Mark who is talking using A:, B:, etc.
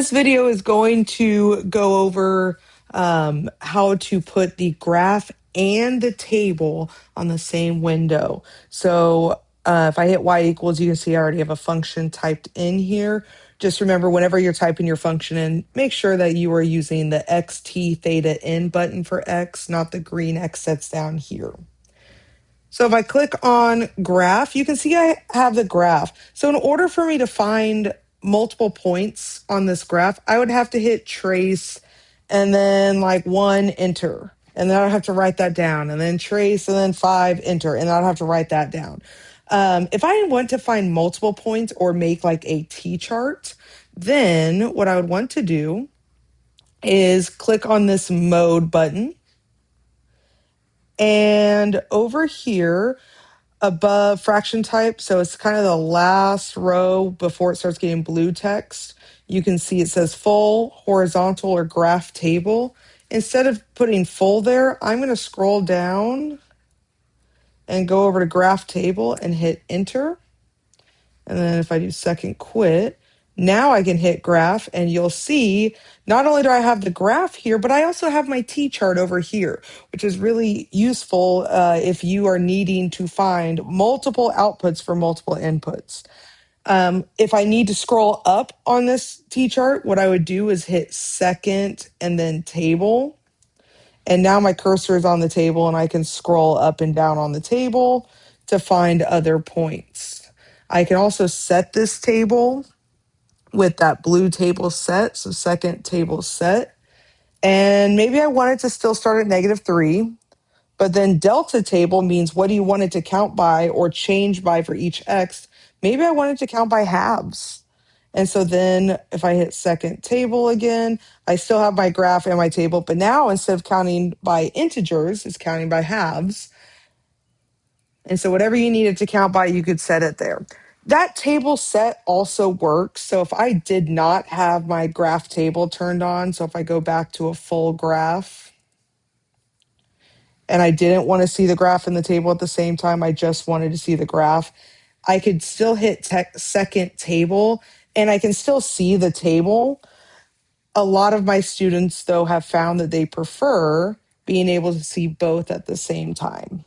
A: this video is going to go over how to put the graph and the table on the same window. So if I hit y equals, you can see I already have a function typed in here. Just remember, whenever you're typing your function in, make sure that you are using the xt theta n button for x, not the green x that's down here. So if I click on graph, you can see I have the graph. So in order for me to find multiple points on this graph, I would have to hit trace and then like 1, enter. And then I'd have to write that down, and then trace and then 5, enter. And I'd have to write that down. If I want to find multiple points or make like a T-chart, then what I would want to do is click on this mode button. And over here, above fraction type, so it's kind of the last row before it starts getting blue text, you can see it says full, horizontal, or graph table. Instead of putting full there, I'm going to scroll down and go over to graph table and hit enter. And then if I do second quit, now I can hit graph, and you'll see not only do I have the graph here, but I also have my T-chart over here, which is really useful if you are needing to find multiple outputs for multiple inputs. If I need to scroll up on this T-chart, what I would do is hit second and then table. And now my cursor is on the table, and I can scroll up and down on the table to find other points. I can also set this table with that blue table set, so second table set. And maybe I want it to still start at -3, but then delta table means what do you want it to count by or change by for each x. Maybe I want it to count by halves. And so then if I hit second table again, I still have my graph and my table, but now instead of counting by integers, it's counting by halves. And so whatever you need it to count by, you could set it there. That table set also works. So if I did not have my graph table turned on, so if I go back to a full graph and I didn't want to see the graph and the table at the same time, I just wanted to see the graph, I could still hit second table and I can still see the table. A lot of my students, though, have found that they prefer being able to see both at the same time.